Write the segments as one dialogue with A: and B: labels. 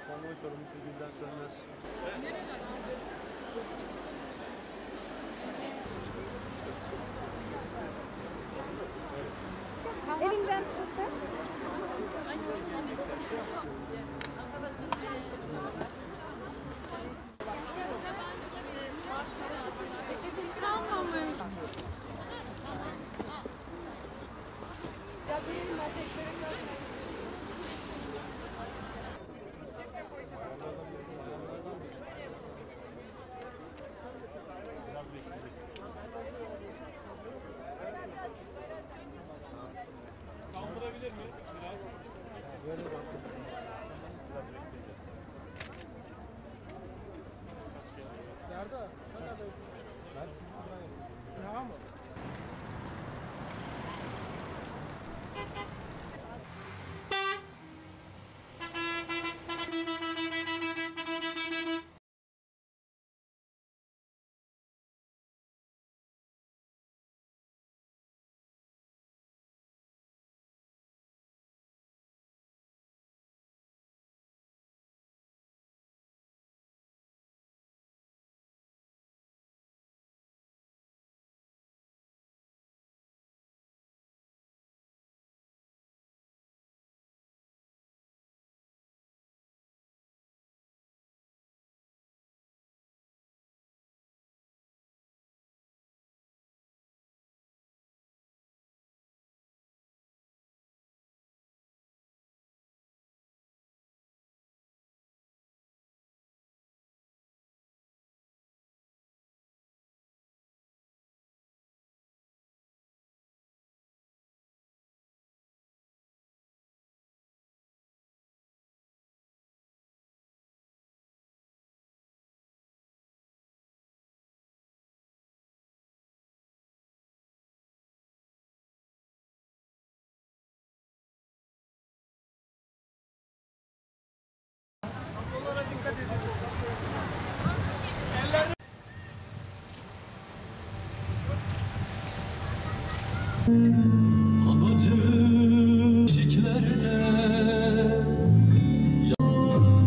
A: Konvoy sorumlusu Gülden Sönmez.
B: Elinden tutar. Kalmamış.
A: Biraz bekleyeceğiz. Kaldırabilir mi? Biraz. Böyle bakın. Biraz bekleyeceğiz. Nerede? Nerede? Ben? Ya mı?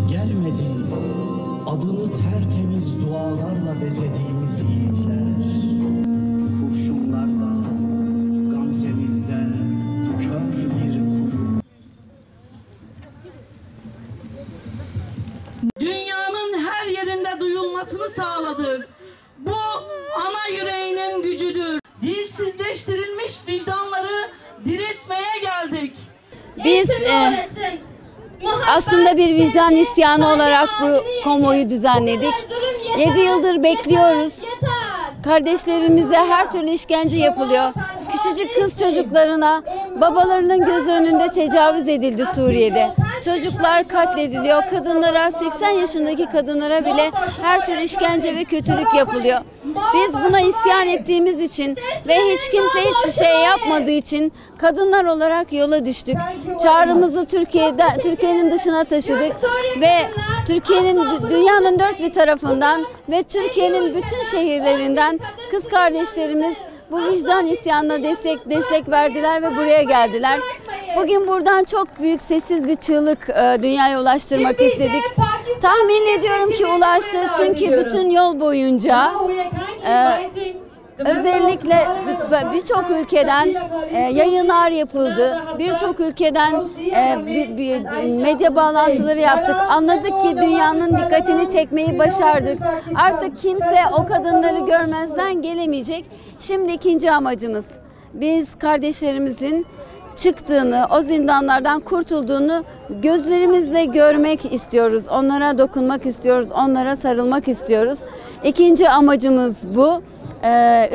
C: Gelmedi adını tertemiz dualarla bezediğimiz yiğitler, kurşunlarla gamzemizde kör bir kuru.
D: Dünyanın her yerinde duyulmasını sağladı. Bu ana yüreğinin gücüdür. Dilsizleştirilmiş vicdanları diriltmeye geldik.
E: Biz aslında bir vicdan isyanı olarak bu konvoyu düzenledik. 7 yıldır bekliyoruz. Kardeşlerimize her türlü işkence yapılıyor. Küçücük kız çocuklarına babalarının göz önünde tecavüz edildi Suriye'de. Çocuklar katlediliyor. Kadınlara, 80 yaşındaki kadınlara bile her türlü işkence ve kötülük yapılıyor. Biz buna isyan ettiğimiz için ve hiç kimse hiçbir şey yapmadığı için kadınlar olarak yola düştük. Çağrımızı Türkiye'nin dışına taşıdık ve dünyanın dört bir tarafından ve Türkiye'nin bütün şehirlerinden kız kardeşlerimiz bu vicdan isyanına destek verdiler ve buraya geldiler. Bugün buradan çok büyük sessiz bir çığlık dünyaya ulaştırmak istedik. Tahmin ediyorum ki ulaştı çünkü bütün yol boyunca özellikle birçok ülkeden yayınlar yapıldı. Birçok ülkeden medya bağlantıları yaptık. Anladık ki dünyanın dikkatini çekmeyi başardık. Artık kimse o kadınları görmezden gelemeyecek. Şimdi ikinci amacımız, biz kardeşlerimizin çıktığını, o zindanlardan kurtulduğunu gözlerimizle görmek istiyoruz. Onlara dokunmak istiyoruz, onlara sarılmak istiyoruz. İkinci amacımız bu.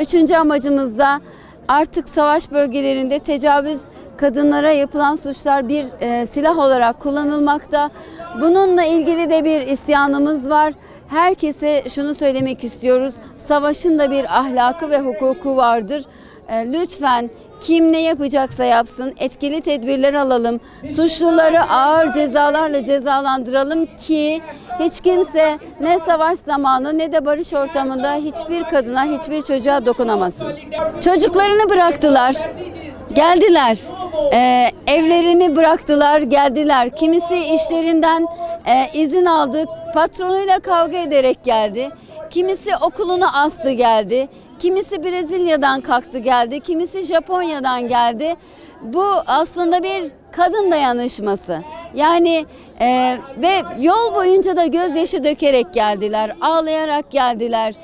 E: Üçüncü amacımız da artık savaş bölgelerinde tecavüz, kadınlara yapılan suçlar bir silah olarak kullanılmakta. Bununla ilgili de bir isyanımız var. Herkese şunu söylemek istiyoruz. Savaşın da bir ahlakı ve hukuku vardır. Lütfen kim ne yapacaksa yapsın, etkili tedbirler alalım. Suçluları ağır cezalarla cezalandıralım ki hiç kimse ne savaş zamanı ne de barış ortamında hiçbir kadına, hiçbir çocuğa dokunamasın. Çocuklarını bıraktılar, geldiler. Evlerini bıraktılar, geldiler. Kimisi işlerinden izin aldı, patronuyla kavga ederek geldi. Kimisi okulunu astı geldi. Kimisi Brezilya'dan kalktı geldi. Kimisi Japonya'dan geldi. Bu aslında bir kadın dayanışması. Yani ve yol boyunca da gözyaşı dökerek geldiler, ağlayarak geldiler.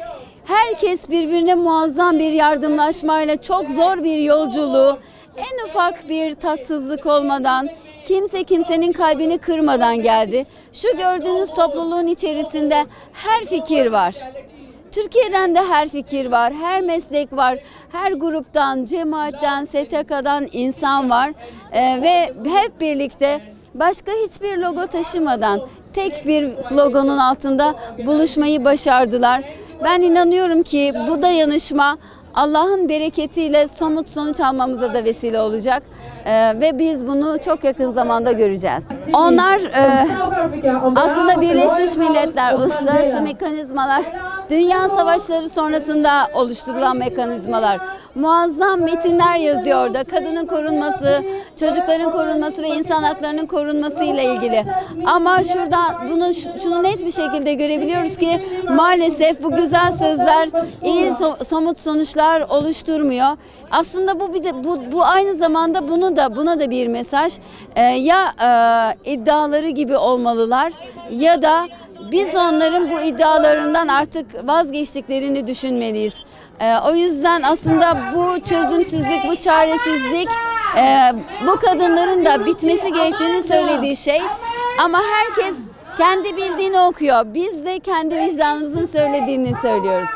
E: Herkes birbirine muazzam bir yardımlaşmayla çok zor bir yolculuğu en ufak bir tatsızlık olmadan, kimse kimsenin kalbini kırmadan geldi. Şu gördüğünüz topluluğun içerisinde her fikir var. Türkiye'den de her fikir var, her meslek var, her gruptan, cemaatten, STK'dan insan var ve hep birlikte başka hiçbir logo taşımadan tek bir logonun altında buluşmayı başardılar. Ben inanıyorum ki bu dayanışma Allah'ın bereketiyle somut sonuç almamıza da vesile olacak ve biz bunu çok yakın zamanda göreceğiz. Onlar aslında Birleşmiş Milletler, uluslararası mekanizmalar, dünya savaşları sonrasında oluşturulan mekanizmalar. Muazzam metinler yazıyor orada. Kadının korunması, çocukların korunması ve insan haklarının korunması ile ilgili. Ama şurada şunu net bir şekilde görebiliyoruz ki maalesef bu güzel sözler iyi somut sonuçlar oluşturmuyor. Aslında bu aynı zamanda buna da bir mesaj. Ya iddiaları gibi olmalılar ya da biz onların bu iddialarından artık vazgeçtiklerini düşünmeliyiz. O yüzden aslında bu çözümsüzlük, bu çaresizlik bu kadınların da bitmesi gerektiğini söylediği şey. Ama herkes kendi bildiğini okuyor. Biz de kendi vicdanımızın söylediğini söylüyoruz.